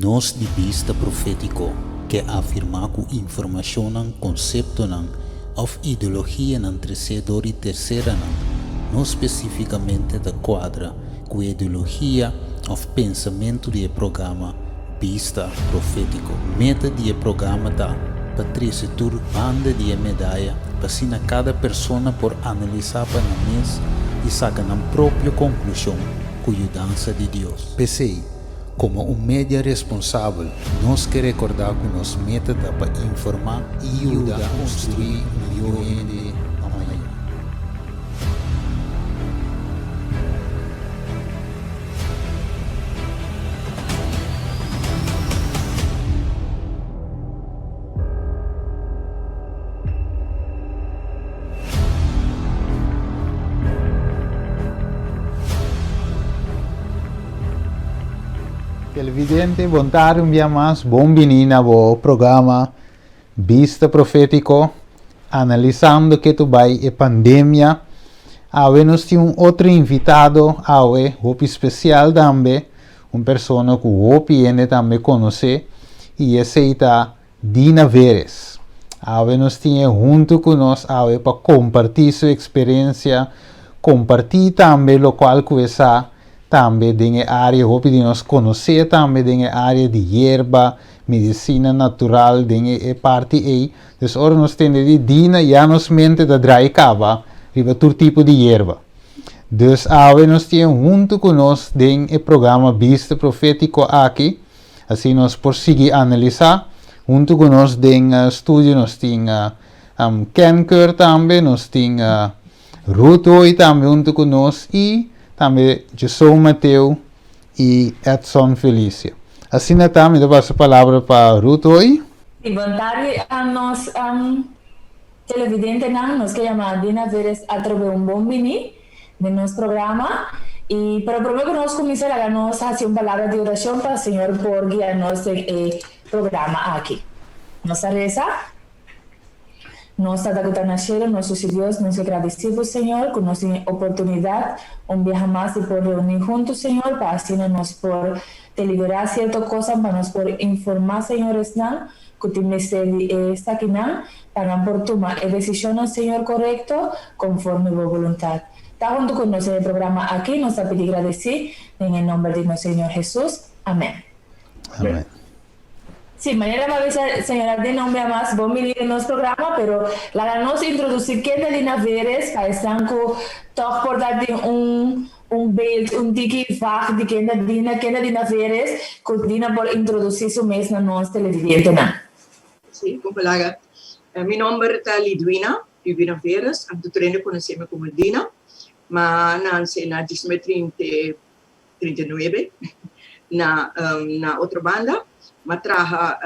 Nós de vista profético que afirma que informação não conceito não of ideologia não terceira e terceira não especificamente da quadra com ideologia of pensamento de programa vista profético meta de programa da Patrícia tur banda de medalha para cada pessoa por analisar para mês e sacar na própria conclusão com a ajuda de Deus. PCI como um média responsável, nós queremos recordar que nos meta para informar e ajudar a construir um melhor de amanhã. Televidente, vontade um dia mais, bem-vindo ao programa Vista Profético, analisando que tu vai a pandemia. Hoje nós temos outro invitado, hoje, especial também, uma pessoa que o PN também conhece, e essa é Dina Veres. Hoje nós temos junto conosco para compartilhar sua experiência, compartilhar também o qual conversar também na área de nós conhecer também na área de erva, medicina natural, na parte aí. Então, ora nós temos de Dina já nos mente da dry cava, riba todo tipo de erva. Então, agora nós temos junto conosco no programa Vista Profético aqui, assim nós por seguir analisar, junto conosco no estúdio nós temos Ken Kerr também, nós temos Ruth Hoy também junto conosco e também Jesus Mateu e Edson Felícia. Assim, também eu passo a palavra para Ruth hoje. E vontade a nós, televidente, nós que chamamos Dina Veres a través de bom mini de nosso programa. E para o primeiro que nós começamos a nós fazer uma palavra de oração para o Senhor por guiar nosso programa aqui. Nossa reza. Nós estamos agradecidos, nossos Deus, nós agradecemos, Senhor, que nós temos oportunidade, dia mais de poder reunir juntos, Senhor, para assim nós por te liberar certas coisas, para nós por informar, Senhor, que te está aqui, para por tomar a decisão, Senhor, correto, conforme a vontade. Está junto com nós no programa aqui, nós pedimos agradecer, em nome de nosso Senhor Jesus. Amém. Amém. Sí, mañana va a ver, señora Dina, un día más, vamos a venir en nuestro programa, pero la ganamos introducir que de Dina Veres, que están toch por dar un beeld, un tiki vaag, de que de Dina Veres, que Dina por introducir su mes na nos televidente. Sí, como colega. Mi nombre es Lidwina Veres, antes de conocerme como Dina, mas nací en 1939, na otra banda. Mas trabalha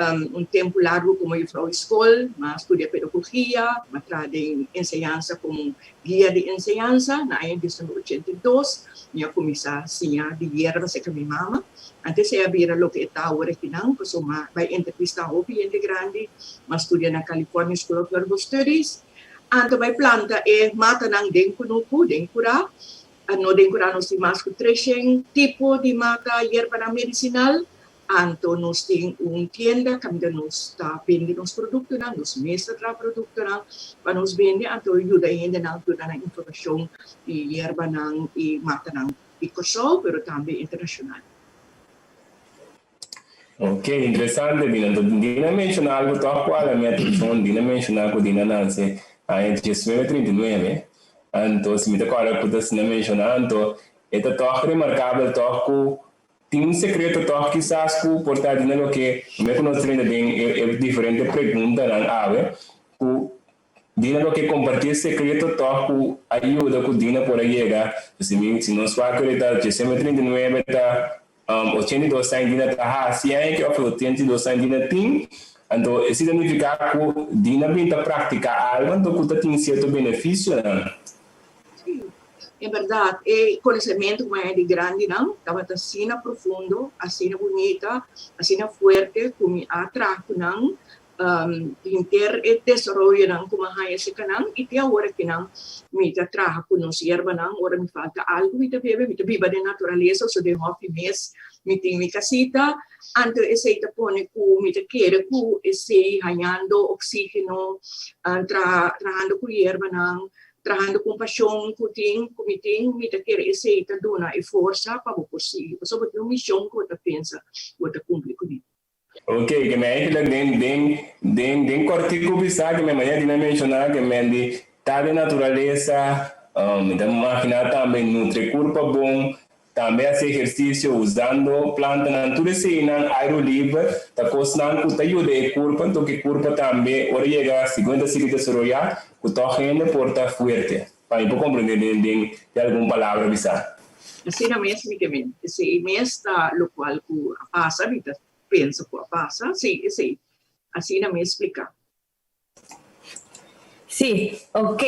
tempo largo como escola, mas estudia pedagogia, mas trabalha em enseñança como guia de enseñança. Na em 1982, eu comecei a ensinar de erva com minha mama. Antes eu vira o que está agora aqui não, porque vai entrevistar um cliente grande, mas estudia na California School of Herbal Studies. Antes vai planta e mata nang denkunuku, denkura. No denkura nós temos mais que 300 tipos de mata erva medicinal. Anto nós temos uma tienda que nós está vendendo os produtos, nós mestres para produtos, para nós vender, anto ajuda ainda na informação de erva e mata e coxo, mas também internacional. Ok, interessante, Dina mencionou algo tal qual a minha atenção, Dina mencionou que Dina nasce em 1939, então se me toca que Dina mencionou, então é tão remarcável, tão tem segredo toque quizás que portar dinheiro que me conhece é diferente pergunta na ave o dinheiro que compartilhar segredo toque ajuda com dinheiro por aí chegar se nós vai acreditar que sempre 39 tá 82 anos dinheiro tá se é que of 82 anos dinheiro tem então isso significa que dinheiro bem tá praticar algo então que tem certo benefício É verdade, e conhecimento como é de grande, não? Estava assim profundo, assim bonita, assim forte, como atraco, não? inter desarrollo ng kumahaya sa kanang iti awara kinang mita traha kuno sierva nang ora mi falta algo mita biba de naturaleza so de hofi mes miti mi casita anto ese pone ku mita kere ku ese hanyando oxígeno trabajando ku hierba nang trabajando com paixão kumiting mita kere ese ita dona e força para o possível so bote missão ko ta pensa ko ta cumprir com isso. Ok, que me hay que den cortico bisa que me manhã de mencionar que me de tal de natureza, me da máquina também nutre corpo bom, também esse exercício usando planta natureza e não aero livre, tá costando que tá ajuda o corpo, então que corpo também ora chega a 50 ciclos de desarrollar, que tá gente porta forte, para eu compreender de alguma palavra bisa. Assim na mesma que esse mês tá lo qual ku passa vida pensa que passa, sí, así no me explica. Sí, ok.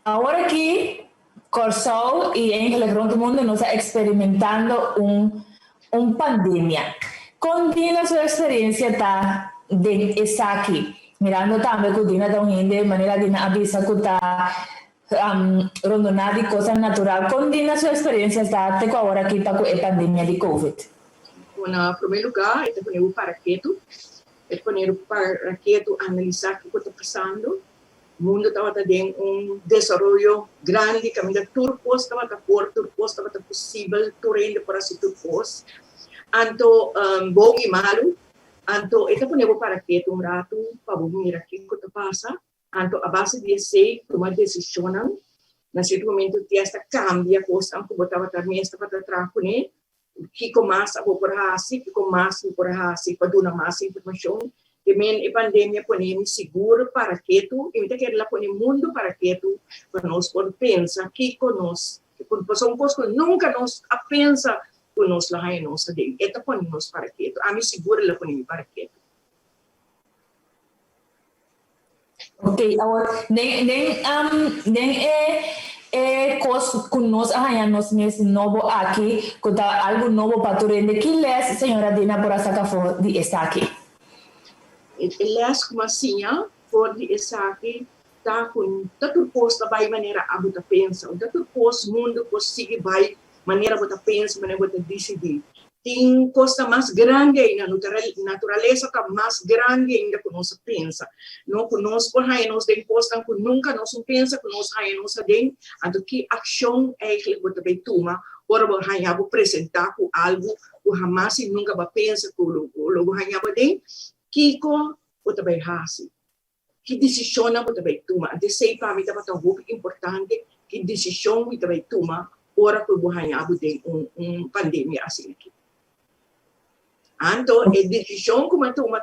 Ahora aquí, Corsol y en el resto del mundo nos está experimentando una pandemia. Continúa su experiencia de Esaki, mirando también que tiene de manera de avisa que está rondonada y cosas naturales. Continúa su experiencia de ahora aquí para la pandemia de COVID. En primer lugar, é poner o paraquedo, analisar o que está passando. O mundo estava tendo desenvolvimento grande, caminho turcos, estava turcos, estava possível, torrente para ser turcos. Então, bom e malo. Então, é poner o paraquedo rato para ver o que está passando. Então, a base de ser, tomar decisão. Nesse momento, esta cambia, coisa que estava também, estava atrás com ele. Kiko mas ako porahasi, kiko mas porahasi, paduna mas informação. Também a pandemia põe seguro para que tu, e que ela põe mundo para que tu, para nós por pensar, kiko nós, quando são coisas que nunca nós a pensa, que nós lá é nossa dele. Eta põe nós para que tu, a mim seguro ela põe para que tu. Ok, agora nem coisas que nós arranhamos nesse novo aqui, que está algo novo para tu render. Que lês, senhora Dina, por essa café de estar aqui? Lês como assim, por de estar aqui, tá com tanto coisa vai maneira a você pensa, tanto coisa mundo consigo vai maneira você pensa, maneira você decidir. Tem coisa mais grande ainda, natureza que mais grande ainda que nós pensa. Não conosco, nós tem coisa que nunca nós pensa, que nós nós tem. Então, que ação é que você vai tomar, ora você vai apresentar com algo que jamais nunca vai pensar que você vai ter, que você vai fazer. Que decisão você vai tomar. Então, sei para mim, é muito importante que decisão você vai tomar, ora que você vai ter uma pandemia assim aqui. Então, a decisão que eu tomo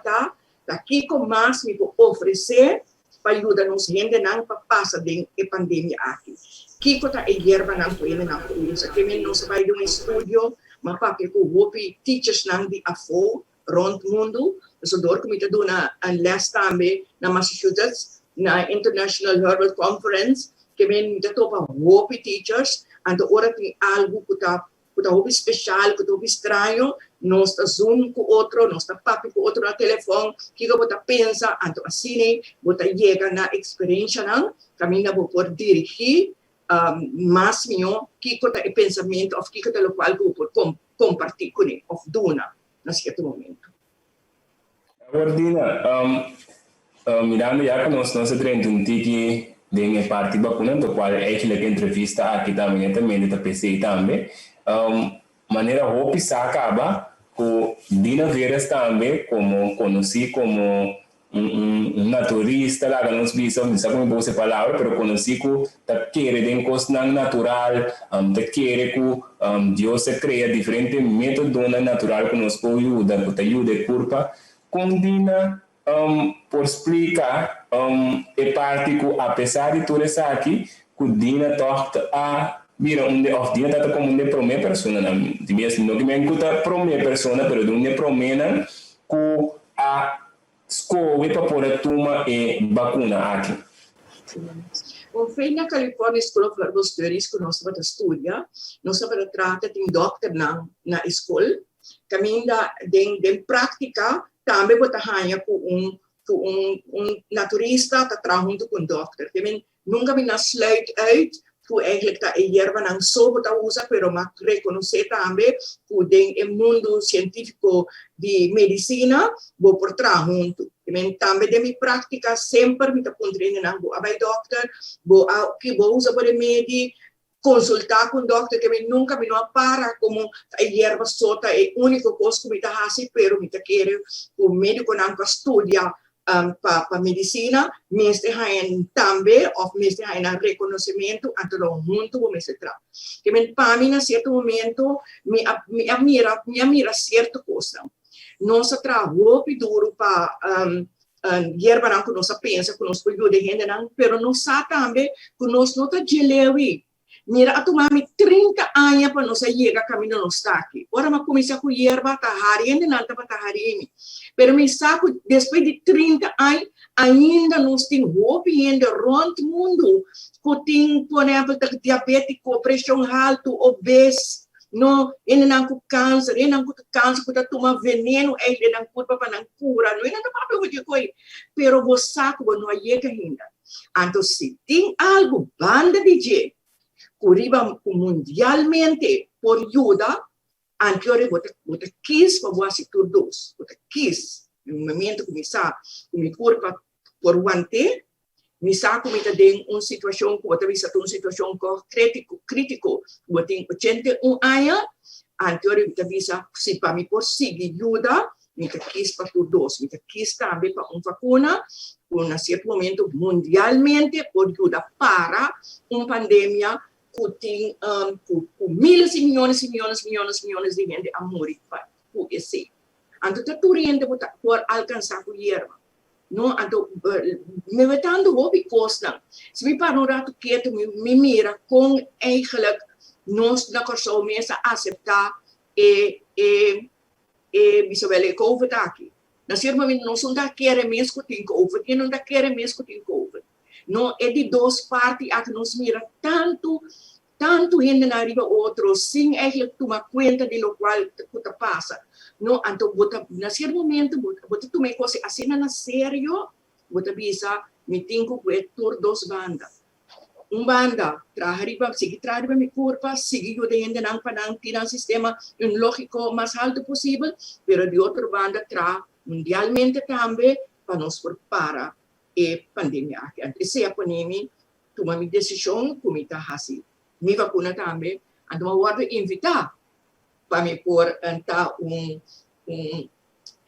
daqui com mais me oferecer para ajudar nos gente não para passar a pandemia aqui. Que coisa é guerra não foi ele não foi isso. Que me não se vai de estúdio, mas para que o teachers não de afo rond mundo, so dor que me te dona les também na Massachusetts na International Herbal Conference, que me te topa teachers, então ora tem algo que tá especial, que tá estranho. Nós está Zoom com outro, nós está papo com outro no telefone, que você pensa, então assim, você chega na experiência, caminha por dirigir, mais melhor, que você pensamento, ou que você local você compartilhar com ele, ou dona, nesse momento. Agora, Dina, mirando já que nós temos um tique de minha parte vacuna, do qual é que a entrevista aqui também da PC também, maneira roupa acaba com Dina Veras também como conheci como naturista lá nos bisa não sei como você palavra, pero conheci que tá querer de coisa natural, tá querer que Deus se cria diferentes métodos natural que nos pode ajudar, que ajuda a curva com Dina por explicar a parte que apesar de tudo isso aqui, que Dina toca a mira, of dia tá como uma primeira pessoa, de mesmo não que me encuta primeira pessoa, pero de uma primeira que a escola para poder tomar e vacuna aqui. O foi na California School of Herbal Studies que nós vamos estudar, nós vamos tratar de doctor na escola, caminho de prática, também bota hanha com naturista tá trabalhando com dokter. Que nunca me sluit uit que eigenlijk tá erva não só bota usa, pero mas reconhecer também que o mundo científico de medicina vou por trabalho. Também de minha prática sempre me tá pondo na boa dokter, que vou usar para médico, consultar com o doctor que nunca me não para como a erva sota é a única coisa que me está fazendo, pero me está querendo o médico não estuda para medicina, mas também ou mas reconhecimento ante o mundo como se trata. Que para mim, em certo momento, me admira certa coisa. Nós trabalhamos duro para erva não que nós pensa, que nós podemos ajudar gente não, pero nós também que nós não está gelewi. Mira, a tomar 30 anos para nós chegar a caminho no aqui. Ora, mas comecei com erva, tá harindo, não tá harindo. Pero me saco, depois de 30 anos, ainda nós temos roupa ainda rond o mundo. Que tem, por exemplo, diabético, pressão alta, obeso, não, ainda não com câncer, ainda não com câncer, que tá tomando veneno, ainda não curva para não cura, não ainda não para fazer coisa. Pero o saco não chega ainda. Então, se tem algo, banda de gente, Curiba mundialmente por ajuda, anterior você quis para você tudo dos, você quis no momento que me sa, me corpo por guante, me sa como está em uma situação que você visa uma situação crítico, você tem 81 anos, anterior você visa se para me por seguir ajuda, me quis para tudo dos, me quis também para uma vacuna, em certo momento mundialmente por ajuda para uma pandemia que tem milhões e milhões de gente a morrer por esse. Então, está tudo por alcançar a erva. Não, então, me vetando hobby costa. Se me para um rato quieto, me mira com eigenlijk nós na corso mesa aceitar bisogna COVID aqui. Na certa momento, nós não dá querer mesmo que tem COVID, e não dá querer mesmo que tem COVID. Não é de duas partes a que nos mira tanto gente na riba outro, sem eigenlijk tomar conta de lo qual que passa. Não, então, na certo momento, você toma coisa assim na sério, você bisa, me tenho que tur dos bandas. Banda, sigue trabalhando minha curva, sigue ajudando a panang tirar um sistema lógico mais alto possível, pero de outra banda, mundialmente também, para nos preparar a pandemia. Essa é a pandemia, tomar minha decisão, como está assim. Me vacuna também, então eu vou invitar para me pôr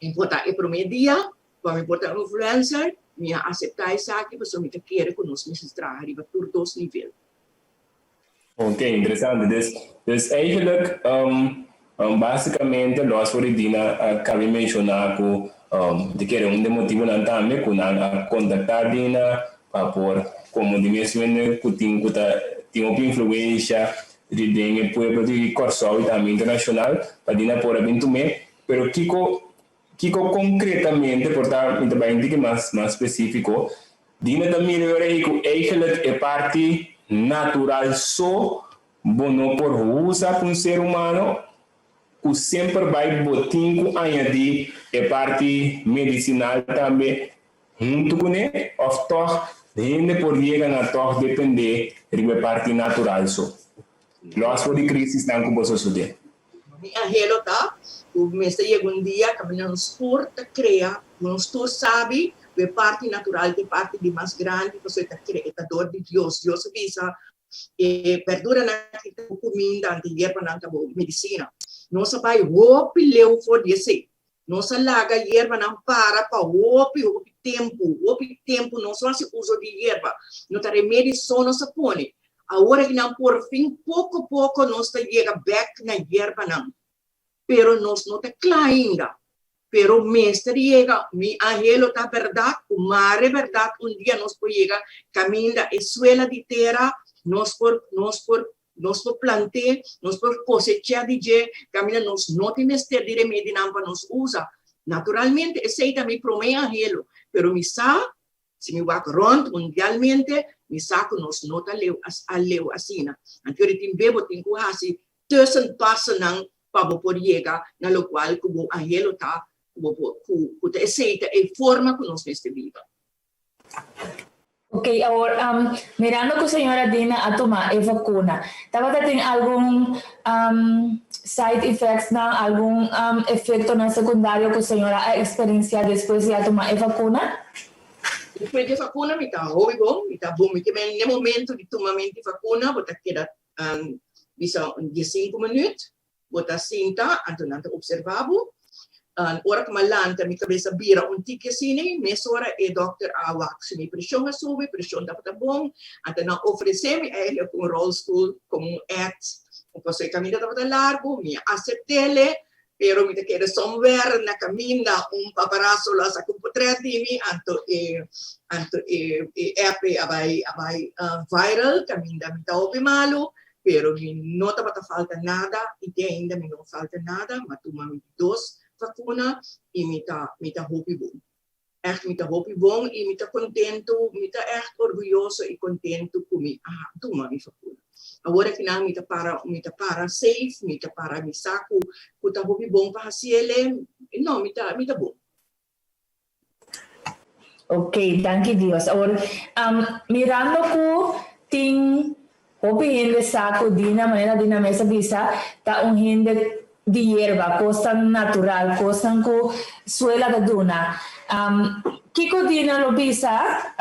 importar o primeiro dia, para me portar influencer, me aceitar isso aqui, porque eu me quero que nós nos trabalhamos por dois níveis. Ok, interessante. Dus eigenlijk, basicamente, nós acabei de mencionar que quer motivo não também, que não contactar Dina, para pôr, como dimensão que tem uma influência de pueblo de Corsol e também internacional, para Dina por aventume, pero Kiko concretamente, portanto, muito mais específico, Dina também que eigenlijk é parte natural só, não por usar com o ser humano, que sempre vai botar añadir a parte medicinal também, junto com ele, ou toch, gente por chegar a toch depender da parte natural só. Nós por crise estão com você sude. A hello tá, o mês chega dia que nós porta cria, nós tu sabe, a parte natural, a parte de mais grande, você está criador de Deus visa perdura na comida, anti-erva na medicina. Nós vai roupa leu for desse. Nós laga erva não para roupa tempo, nós faz uso de erva. Não tá remédio só nós põe. Agora que não por fim pouco nós tá chega back na erva não. Pero nós não tá claro ainda. Pero mestre chega, mi angelo tá verdade, o mar é verdade, dia nós por chega caminho da escuela de terra, nós por plantar, nós por cosechar de je, caminho nós não temos ter de remédio não para nós usar. Naturalmente, esse também promete angelo, pero mi sa, se me vai rond mundialmente, mi sa que nós não tá leu assim, anterior tem bebo tem que assim, tussen passen não para por chegar, na lo qual como angelo tá que aceita a forma que nós estamos vivendo. Ok, ahora, mirando que a senhora Dina a tomar a vacuna, estava tendo algum side effects, algum efeito na secundário que a senhora a experienciar depois de tomar a vacuna? Depois de vacuna, me está bom, no momento de tomamento de vacuna, você queda bisa 15 minutos, você senta, então observavo. Ora que malanta, mi cabeça vira tique assim, nessa hora o doutor se minha pressão a sube, pressão está bom, então não oferece-me um rollstool como act, posso caminhar estava largo, me aceitele, pero me queda somewhere na caminha paparazzo lá sa computador mi, app vai viral, caminha me tá ouve malo, pero me não estava falta nada, e ainda me não falta nada, mas tomamos 2 vacuna e me tá hopi bom. Echt me tá hopi bom e me tá contento, me tá echt orgulhoso e contento com me toma me vacuna. Agora que não me tá para safe, me tá para me saco, que tá hopi bom para ele, não me tá bom. Ok, danke Deus. Agora, mirando que tem hopi gente saco dina maneira dina mesa bisa, tá gente de hierba, coisa natural, coisa que suela da duna. Kiko dina lo bisa,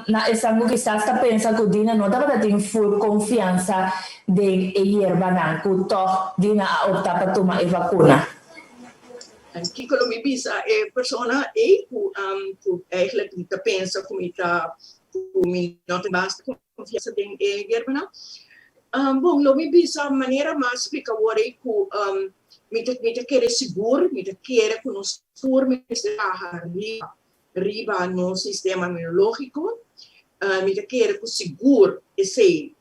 na esango quizás está pensa que dina não dá para ter full confiança de hierba não, que toh dina a optar para tomar a vacuna. Kiko lo mi bisa persona eigenlijk niet pensa que não tem basta confiança de hierba não. Bom, lo mi bisa maneira mais explica agora que me quer seguro, me quer que nos forme riba no sistema imunológico, me quer que seguro esse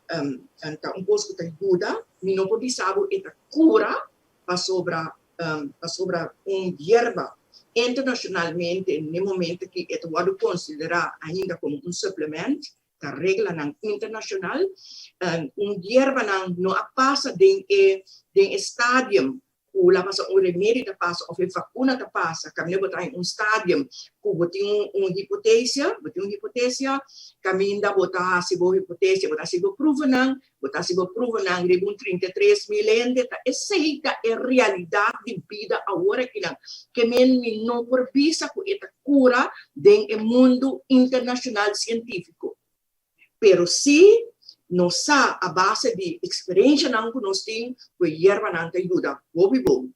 pouco que ajuda, me não pode saber essa cura para sobre hierba internacionalmente no momento que é pode considerar ainda como suplemento, a regra internacional, hierba não passa de estádio la passa remédio da passa ou vacuna da passa, caminho botar em estádio, que botar hipótese, caminho da botar se boa hipótese, botar se boa prova não, rebun 33 milênios, essa é a realidade de vida agora que men não por visa com esta cura do mundo internacional científico, pero se não sa a base de experiência não que nós temos, que hierba não te ajuda, bom.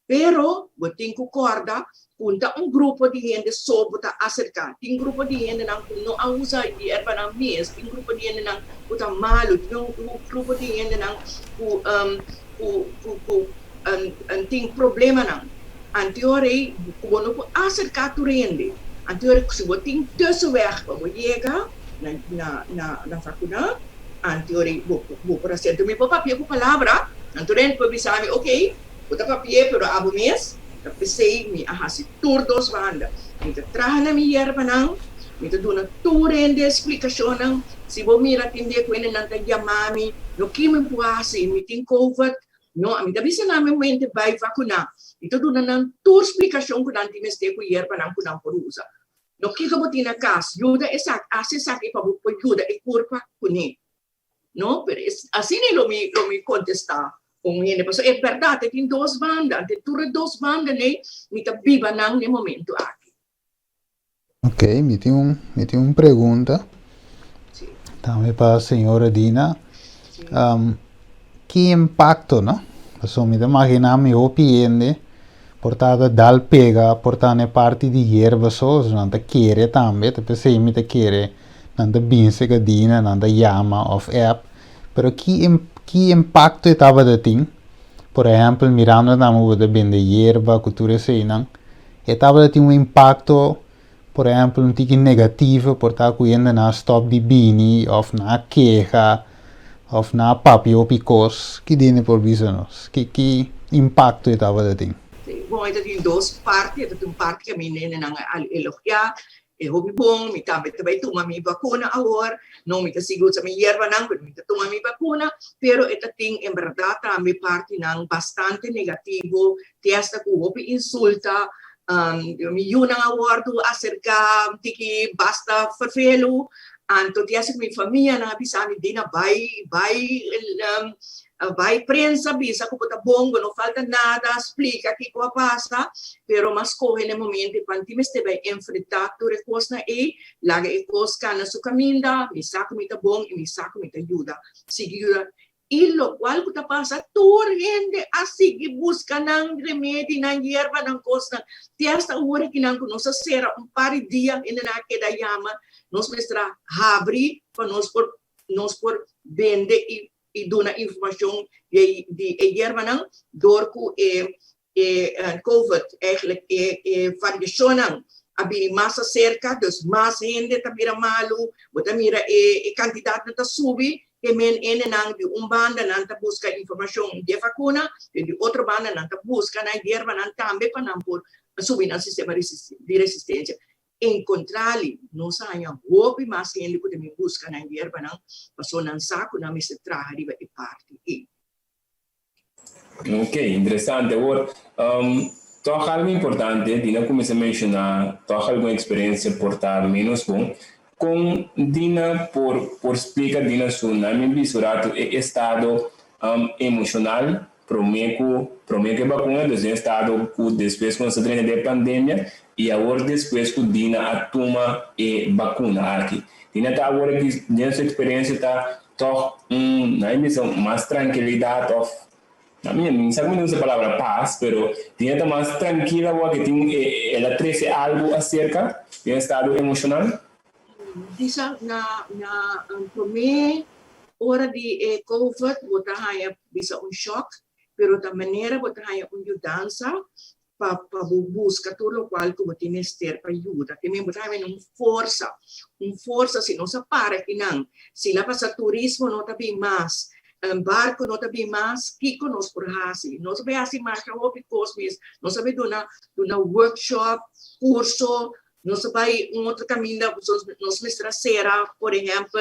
Pero, você concorda, punta grupo de gente só para acercar. Tem grupo de gente não usa hierba não mesmo, tem grupo de gente não está malo, tem grupo de gente não tem problema não. Anteriormente, quando não acercar tu rende, anteriormente, se você tem tussenweg para você chegar na faculdade, anteriormente, por acento, me pode papiar com palavra, anteriormente, para me ok, vou papiar, pero abo mês, eu pensei, me arrasi todos banda, me traga na minha erva não, me dona tudo de explicação não, se vou me atender com ele não tem mami, no que me puase, me tem COVID, não, me dá bisa na minha mente vai vacinar, me dona não tudo explicação que não tem mais ter com erva não que não por usar, no que eu botar na casa, ajuda essa, acessar que para ajuda e curva com ele, não, assim ele me contestar. É verdade, tem 2 bandas, tem 2 bandas, né? Me tá viva no momento aqui. Ok, me tem uma pergunta. Sim. Também para a senhora Dina. Que impacto, não? Então, me imagina me opiende, portanto, dal pega, portanto, parte de hierba só, não te quer também, te pensei me te quer, não te binse que Dina, não te llama of app, pero que impacto estava de ting? Por exemplo, mirando na de bende hierba, cultura seinan, estava de impacto, por exemplo, um tique negativo, por estar cuidando na stop de bini, ou na queja, ou na papio picos, que dine por visionos, que impacto estava de ting? Bom, tem 2 partes, tem uma parte que a menina não elogia, é bom, me também toma minha vacuna agora, não me seguro se minha erva não, me toma minha vacuna, pero esta tem em verdade também parte não bastante negativo, testa com insulta, mi yunang awardo acerca de que basta farfelo, anto tiasi mi família na bisani dina vai prensa bisa ko puta bongo no falta nada explica que co passa pero mas corre no momento quando time vai enfrentar tu recosna e laga e cosca na sua caminda mi saco mi ta bong e mi saco mi ta ajuda seguida e lo qual puta passa tur gente assim que busca nang remédio nang hierba nang cosna tiasta hora que nang nossa sera par de dia e na que da yama nos mestra abrir para nos por vender e dona informação de hierba nang dorku COVID eigenlijk variação nang abi massa cerca dus mais gente tá mira malu bota mira candidato tá subi que men nang de banda nang tá busca informação de vacuna de outra banda nang tá busca na hierba nang também para não por subir no sistema de resistência encontrarli nós hanya hope mas ele pode me buscar na hierba não passou não saco na mesa arriba e parte Ok, interessante. Agora, toca algo importante, Dina começa a mencionar, toca alguma experiência portar menos bom, com Dina por explicar Dina seu nome bisurato é estado emocional, prometo que vacuna dos estado depois com essa da pandemia e agora depois que Dina a toma e vacuna aqui. Dina tá agora que nessa experiência está toch na emissão mais tranquilidade a mí sabe não usa a palavra paz, pero tiene mais tranquila porque tem ela trouxe algo acerca do estado emocional. Diz na primeira hora de COVID, você haya bisa choque, pero da maneira você haya mudança para buscar tudo o qual você tem que ter para ajuda. Também você haya força se não se para que não, se lá passa turismo não tá bem mais. Barco não também mais que nós por assim nós vai assim mais que o cosmos nós vai dona workshop curso nós vai outro caminho nós mestra será por exemplo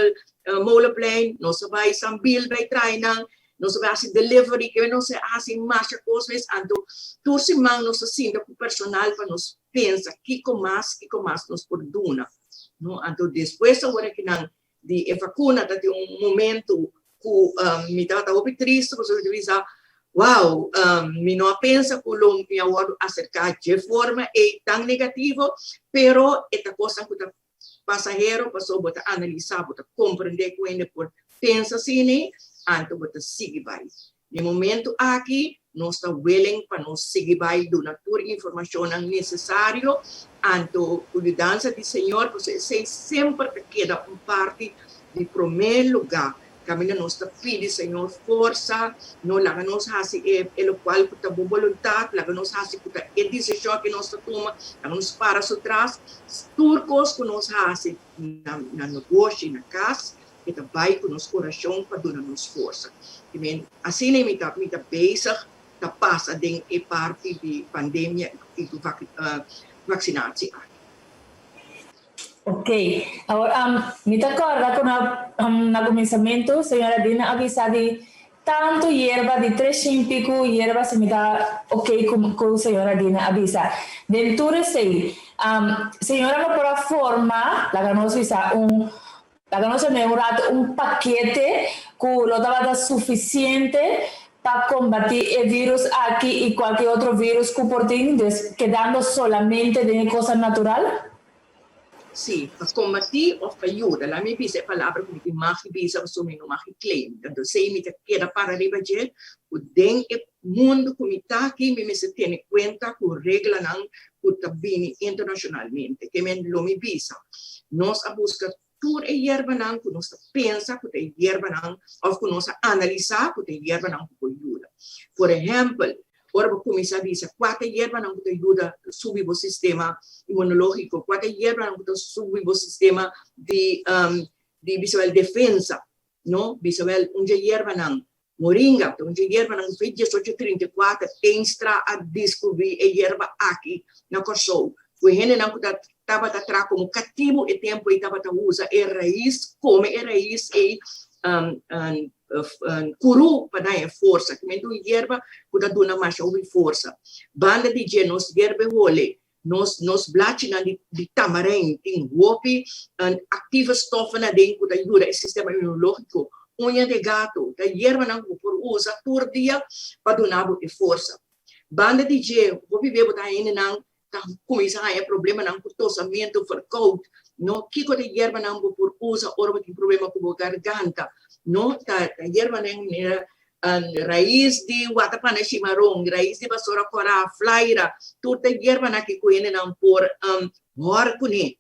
moleplane nós vai sambil vai treinar nós vai assim delivery que nós assim mais que cosmos ando tudo se man nós assim do personal para nós pensa que com mais nós por dona no ando depois agora que não de vacuna até momento me estava muito triste, porque eu disse, uau, me não pensa que o meu awardo acerca de forma é tão negativa, pero esta coisa que o passageiro passou a analisar, a compreender que ele por pensa assim, então você sigue vai. No momento aqui, nós estamos willing para nós seguir vai do natura informação necessário, então a mudança do Senhor, você sempre queda parte de primeiro lugar. Caminho nós pede Senhor força, não lá nós assim é o qual puta boa vontade, lá nós assim puta é decisão que nós toma, lá nós para atrás, turcos que nós assim na negócio na casa, que vai com nosso coração para dar nos força. Assim nem me tá basic, tá passa de parte de pandemia e vacinação. Ok, agora, me acorda quando no começamento, senhora Dina avisa de tanto hierba, de 300 e pico hierba, se me dá ok com a senhora Dina avisa. Dentro sei, senhora por a forma, la que nos avisa la que nos ha paquete que lo daba suficiente para combatir el virus aquí y cualquier otro virus que por ti, quedando solamente de cosas naturales. Sim, para combater ou para ajudar. Lá me diz a palavra que mais bisa para assumir não mais claim. Então, sei me queda para arriba de o den é mundo como está aqui me se tem conta com regra não o também internacionalmente. Que me lo me bisa. Nós a busca tudo é hierba não que nós pensa que é hierba não ou que nós analisar que é hierba não que ajuda. Por exemplo, ora começar a dizer quatro hierba não que ajuda subir o sistema imunológico, quatro hierba não que subir o sistema de visual defesa, não? Visual hierba não moringa, hierba não fez 1834 extra a descobrir a hierba aqui na Kosovo. Foi gente não que estava atrás como cativo e tempo e estava usa a raiz, come a raiz e curu para dar força, que mento hierba que dá dona mais ouve força. Banda de genos hierba role, nos blaadje na die tamarijn, die wopi, actieve stoffen na dentro da ajuda o sistema imunológico, unha de gato, da hierba na por usa por dia para donar e força. Banda DJ, vou viver botar ainda não, tá começa a ter problema não por tossamento, verkoud, no kiko de hierba não por usa, ora tem problema com a garganta, no tá hierba não raiz de watapana chimarrão, raiz de vassoura cora, flaira, tudo hierba na que coene não por horcune.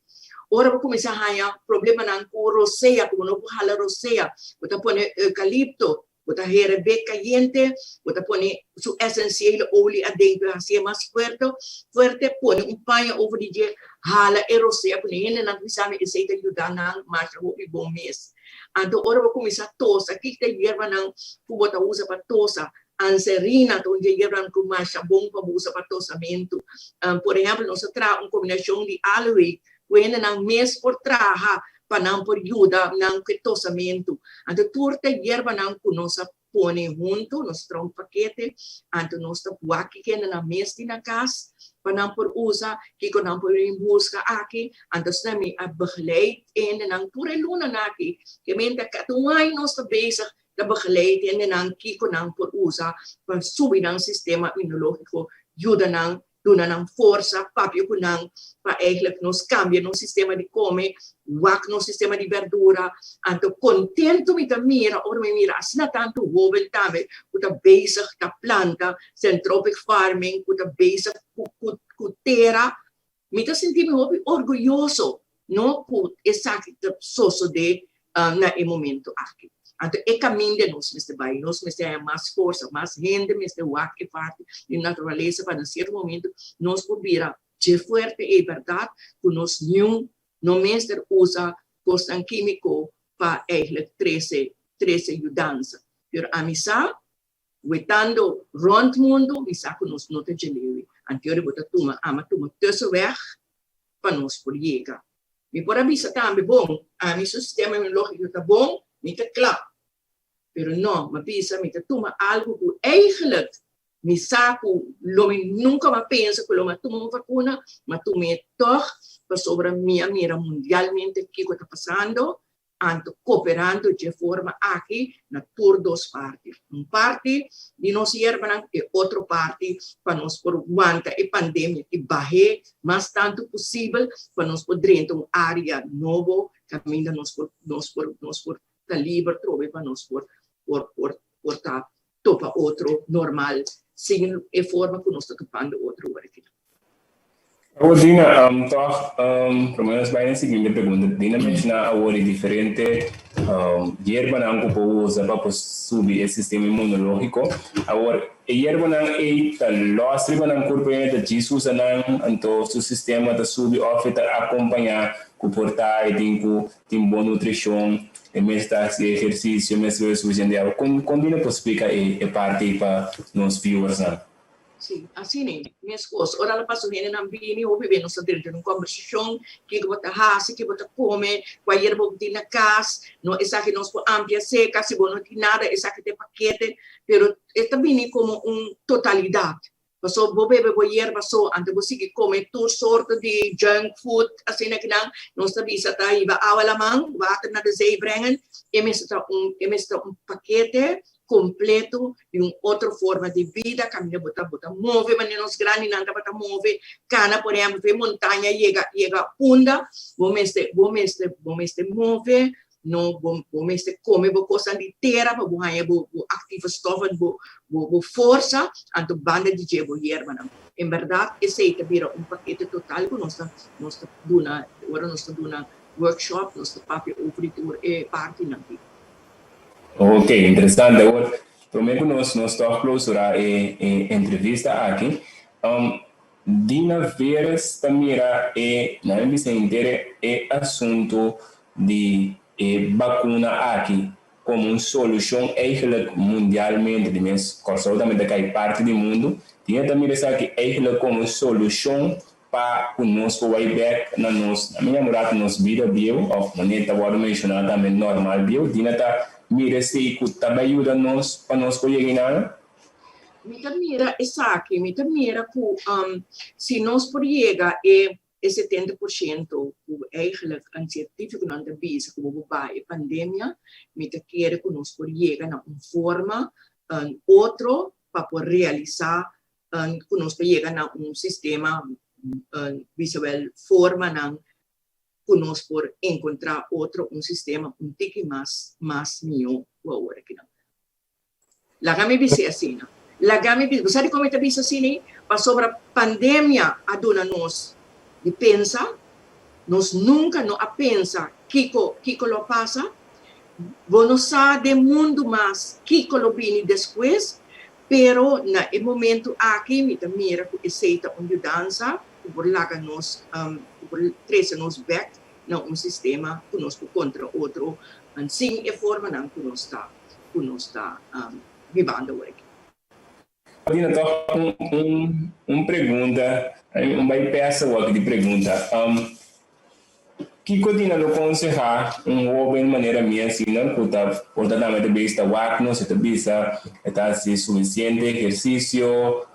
Ora vou começar a ter problema não com roseia, como não pode falar roseia, botar põe eucalipto, botar herebe caliente, botar põe su essencial óleo adentro, assim mais forte, põe paño over de dia, hala e roseia, põe ele não precisa me aceita ajudar não, mas o bom mês. Então, ora vou começar a tosse. Aqui tem hierba não, que você usa para tosse. Anserina, onde hierba não com mais bom para usar para tossamento. Por exemplo, nós traz uma combinação de aloe, que ainda não mês por traja, para não por ajuda, não que tossamento. Então, tudo hierba não que nós põe junto, nós traz paquete, então nós traz aqui que ainda não mês na casa, para não por usar, que não por em busca aqui, então nós a begeleid ainda não por luna aqui, que mente que tu ai nós bezig de begeleid ainda não que não por usar, para subir no sistema imunológico, ajuda não doen aan força, papio kunang, para eigenlijk nos cambia no sistema de come, wak no sistema de verdura, anto contento met a mira, or me mira, assim na tanto wobel tabe, kuta bezig ta planta, centropic farming, kuta bezig kutera, mita senti me hobi orgulhoso, no put exact soso de na e momento aqui. Então, é caminho de nós, Mr. Bay, nós temos mais força, mais renda, Mr. Wack, e parte de natureza, para, em certo momento, nós podemos ser forte, é verdade, que nós não mesmo usa coisa químico para, eigenlijk, 13 ajudança. Pero, a missa, wetando rond mundo, missa que nós não te gelewe. Anterior, bota tuma tussen weg, para nós por chegar. E por a missa também bom, a missa sistema imunológico está bom, niet te klap. Pero no, me pisa, me te toma algo que eigenlijk, me saco, nunca me pensa que lo me toma uma vacuna, me tome toch, para sobre minha mira mundialmente o que está passando, anto cooperando de forma aqui, na por duas partes. Parte de nós hierba e outra parte para nós por aguantar a pandemia e barrer mais tanto possível para nós poder entrar uma área nova, caminho nós por tá livre, trove para nós por tá topa outro normal, sem a forma que nós está topando outro aqui. Agora, Dina, pelo menos vai na seguinte pergunta. Dina menciona agora diferente hierba não que usa para subir o sistema imunológico. Agora, a hierba não é a lostra não corpo é de Jesus não, então o sistema da subir oferta acompanhar com portar e tem boa nutrição, e mesmo exercício, mesmo uso de água. Como Dina pode explicar a parte para nós viewers não? Sim, assim é, minha esposa, ora ela passou vendo na bini, ou vivendo nós dentro de uma conversação, que você raça, que você come, qual é o que na casa, não é que nós podemos amplia seca, se você não tem nada, é que tem paquete, pero é também como uma totalidade. Você bebe hierba só, antes você que come toda sorte de junk food, assim é que nós também está aí, vai ao alamang, water na zee brengen, e mesmo paquete completo de uma outra forma de vida, caminha bota move, mas nós grandes não bota move, cana por exemplo, montanha chega punda, vamos move, não vamos come coisa de terra, vamos ganhar ativa stoffen, força, então banda de jebo hierba não. Em verdade, esse aí vira paquete total que nós está dando, agora nós está dando workshop, nós está papel ofertor e parte não. Ok, interessante. Agora, prometo que nós estamos clausurar a entrevista aqui. Dina Veres também na empresa inteira é assunto de vacuna aqui como uma solução eigenlijk mundialmente, de mesmo, absolutamente que parte do mundo. Tinha também essa aqui eigenlijk como solução para o nosso way back na minha morada, nossa vida bio, ou maneira agora mencionar também normal bio. Dina tá mira se que também ajuda nós para nós poder ganhar. Mita mira esaki, mita mira ku se nós por chega é 70% eigenlijk een científico não te visa como vai a pandemia, mita quer que nós por chega na forma outro para poder realizar que nós por chega na sistema visual forma não que nós por encontrar outro sistema tique mais melhor agora aqui não. Lá me visa assim não. Lagami, sabe como está visto assim, para sobre a pandemia a dona nós de pensa, nós nunca não a pensa Kiko lo passa, não sabe do mundo mais Kiko lo vini depois, pero na momento aqui me mira que aceita uma dança, por laga nós, por trazer nós back na sistema que nós contra outro, assim é forma não que nós está vivendo aqui. Dina, pergunta, uma peça de pergunta. Que Dina lo aconselhar jovem de maneira minha assim, não puta, portanto, vista wagno, se te vista, está suficiente exercício,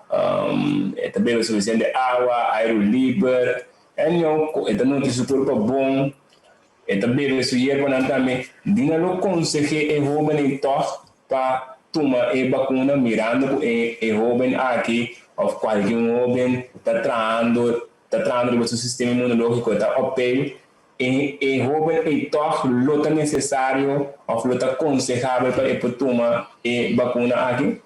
está bebe suficiente água, ar livre, está não te corpo bom, está bebe su hierba também. Dina lo aconselhar jovem então para toma vacuna mirando jovem aqui, ou qualquer jovem está tratando do seu sistema imunológico, está ok, jovem então lo está necessário, ou lo está aconselhável para tomar vacuna aqui?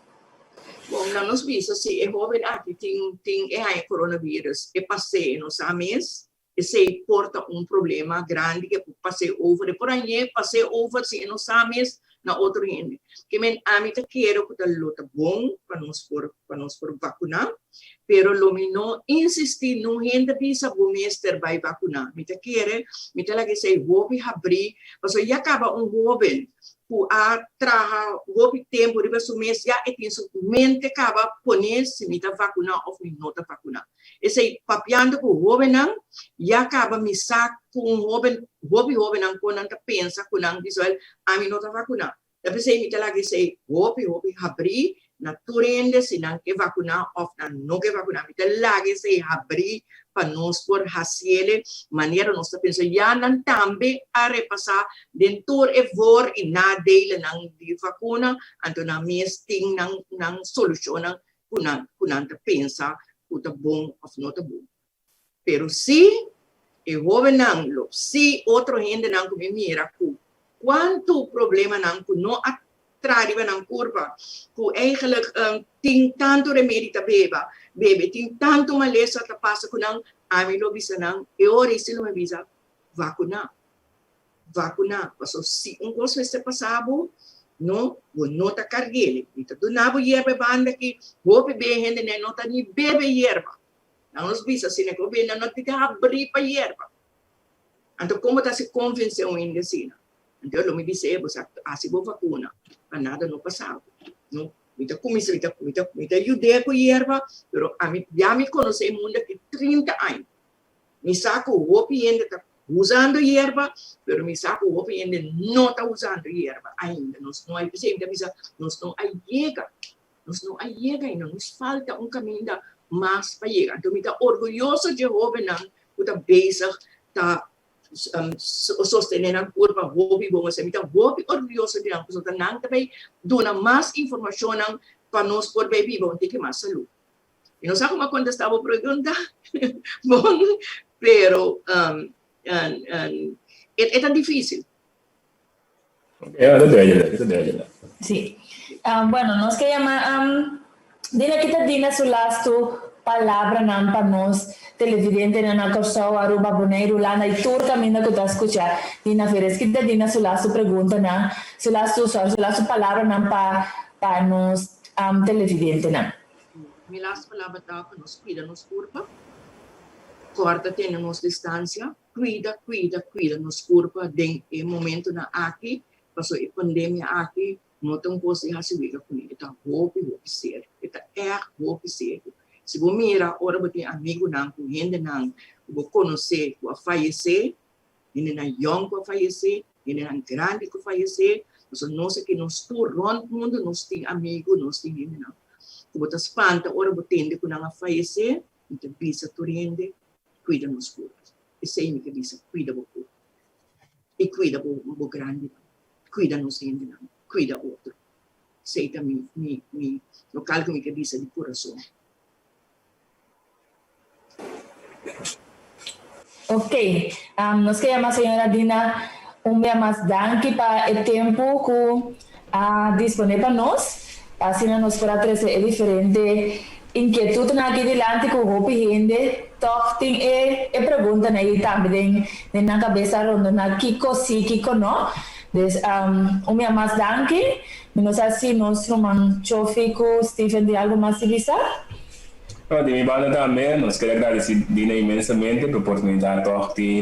Bom, nós vimos se jovem aqui tem coronavírus, passei nos mês, e se porta problema grande que passei over, por aí passei over se nos mês na outro gente. Que a mim quero que tá bom para nós por vacinar, pero lo não insistir no gente bisa o mestre vai vacinar. Me quero, me lá que sei vou abrir, porque já acaba jovem que a trabalhar o tempo de seu mês já tem sua mente acaba poner se me vacinar ou não tá vacinar. Esse papiando com o jovem não, já acaba me saco com jovem não quando não pensa quando não visual a mim não tá vacinar. Tapi saya minta lagi saya hopi abri na turende sinang ke vacunar of na no ke vacunar minta lagi saya abri para nós por hasiele maneira nós pensa ya nan tambe a repasar dentur evor e na dele nang di vacuna anto na mesting nang solucionan kunan ta pensa uta bom of not bom. Pero si jovem nang lo si outro gente nang que me mira ku quanto problema não atraiva na curva, que eigenlijk tem tanto remédio para bebe, tem tanto maleza que passa com não, a mim não bisa não, e ora se não me bisa vacinar, porque se coisa está passado, não tá carguele, então do nabo hierba banda que vou beber gente não tá nem bebe hierba, não nos bisa se não bebe não tem que abrir para hierba, então como tá se convenceu ainda assim? Então, eu me disse, você se vou vacuna, para nada não passava. Não, muita comida, muita ideia com erva, mas já me conheci mundo que 30 anos. Me saco o opi ainda está usando erva, mas me saco o opi ainda não está usando erva ainda. Nós não há sempre nós não chega ainda, nos falta caminho mais para chegar. Então, me está orgulhoso de jovem não, que está bezig, está sostener a curva hobby bom assim então hobby orgulhoso de nós então não também dona mais informação para nós por baby bom ter que mais saúde e não sabe como contestar a pergunta bom pero é tão difícil sí bueno nos que llama dina kita dina su lasto palavra não para nós televidente na Corsau Aruba Bonaire Lana e turca minda que tá escuchar dina feres que dina su lasto pergunta na su lasto palavra não para nós televidente não mi lasto palavra tá para nós cuida nos corpo corta tem nos distância cuida nos corpo den momento na aqui passou a pandemia aqui não tão possível receber com ele tá roupa ser roupa ser se você mira, ora você tem amigo não, gente não, você conhece, você falecer, gente não young que falecer, gente não grande que falecer, nós não sei que nós todos no mundo nós tem amigos, nós tem gente não. Bota espanta, ora botende com a falecer, então bisa turende, cuida nos cursos. E sei que bisa, cuida o curso. E cuida o grande, cuida nos ende, cuida outro. Sei também, no cálculo que bisa de coração. Ok, nos queremos, senhora Dina, dia mais danke para o tempo que disponível para nós. Assim, nós podemos trazer diferente inquietude aqui delante com o gente. Toch tem pergunta aí também na cabeça ronda na Kiko sim, Kiko não. Então, dia mais danke. Nós assim, nós vamos chofer com Stephen de algo mais civilizar. De minha banda também, nós queremos agradecer Dina imensamente pela oportunidade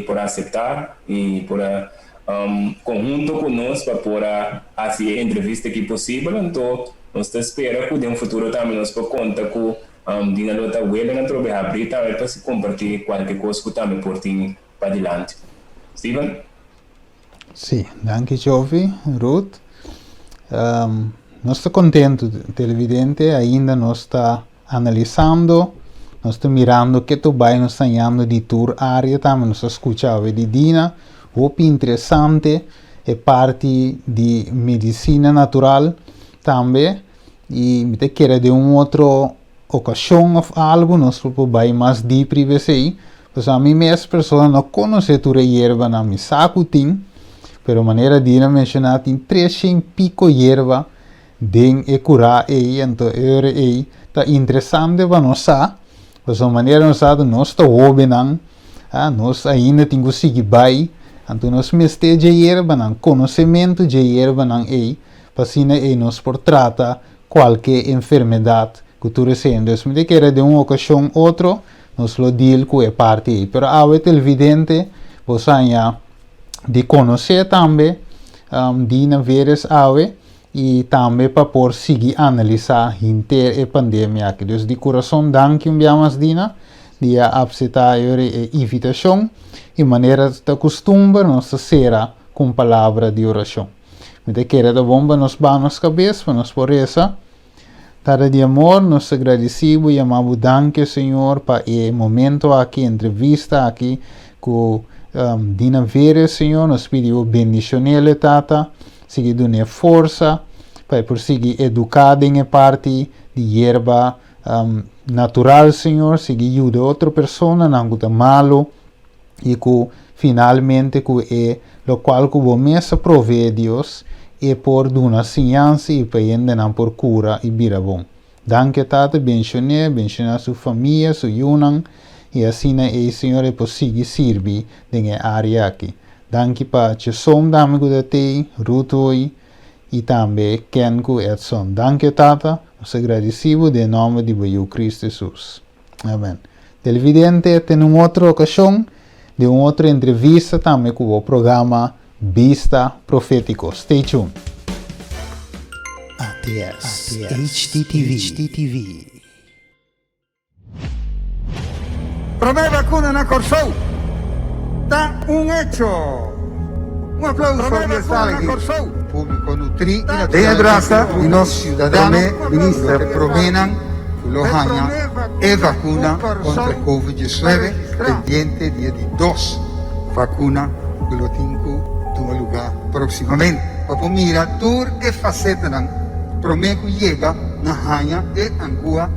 por aceitar e por conjunto conosco para poder fazer a entrevista que possível. Então, nós esperamos que no futuro também nós podemos contar com Dina Lota Welle na trobe abrir também para se compartilhar qualquer coisa que também por ti para adiante. Steven? Sim, danke Jovi, Ruth. Nós estamos contentes, televidente, ainda nós está analisando, nós estamos mirando que tu vai nos ensinando de tour área também, nós escutamos de Dina, muito interessante, é parte de medicina natural também, e me quer de outra ocasião ou algo, nós vamos mais deep aí, pois a mim mesmo pessoa não conhece toda a erva na minha saco tem, pero maneira Dina mencionar tem 300 pico erva den e curar aí, então aí tá interessante para nós, pois a maneira nós está ouvindo, nós ainda temos que seguir bem, então nós mestre de erva, conhecimento de erva aí, para assim aí nós por tratar qualquer enfermidade que tu recebes. Me quer de uma ocasião outra, nós lo deal com a parte aí, pero a televidente, você de conhecer também, Dina veres ave, e também para por seguir analisar inteira a pandemia aqui. Então, de coração, danke enviamos Dina, de aceitar a invitação, e maneira de costume, nós será com palavra de oração. Me quer da bomba nos banos cabeça, nos por essa. Tarde de amor, nos agradecemos e amamos danke, Senhor, para o momento aqui, entrevista aqui com Dina Veres, Senhor, nos pediu bendição nele, tata, seguir dando força, para por seguir educado em parte de erva natural, Senhor, seguir ajuda outra pessoa, não gusta malo, e que finalmente que lo qual que o mesmo provê Deus, e por uma ciência e para ainda não por cura e vira bom. Danke, tata, bendicionar sua família, sua yunan, e assim o Senhor é possível servir na área aqui. Danke para te som dame que te Ruth e também Ken ku Edson. Danke, tata, nos agradecemos de nome de Cristo Jesus. Amém. Televidente, tem uma outra ocasião de uma outra entrevista também com o programa Vista Profético. Stay tuned. ATS HTTV. Promé vacuna na Corsou. Está hecho. Aplauso universal aqui. Público nutri e a graça e nossos cidadãos ministros promenem Lohanya e vacuna contra a Covid-19 pendiente dia de 2 vacuna que lo tenho tomar lugar proximamente. Para mira tour e faceta nan prometo chega na Hanya e Angua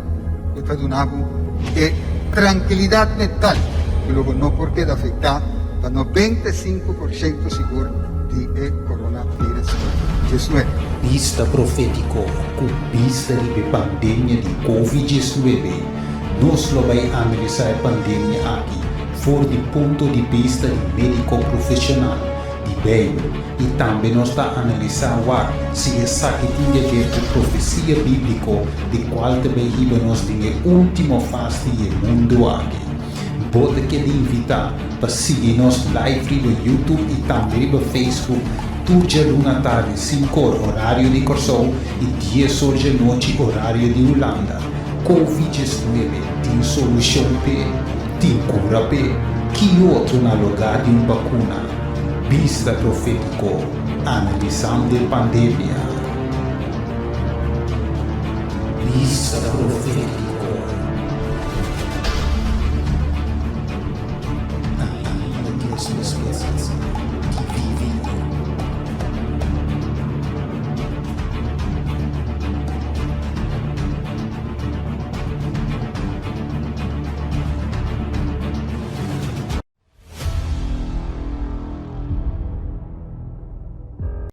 e padunabo e tranquilidade mental que logo não porque afetar para 95% seguro de coronavírus. Jesus. Vista Profético, com vista de pandemia de Covid-19, nós vamos analisar a pandemia aqui, fora do ponto de vista de médico profissional, de Bíblia, e também nós estamos analisando se essa que tem a ver com profecia bíblica, de qual também nós temos a última fase do mundo aqui. Pode que invitar para seguir nosso live no YouTube e também no Facebook. Turja luna tarde, 5 horário de Corsou e 10 horas de noite, horário de Holanda. Covid-19 tem solução tem cura que outro na lugar de uma vacuna. Vista Profético, analisando a pandemia. Vista profética.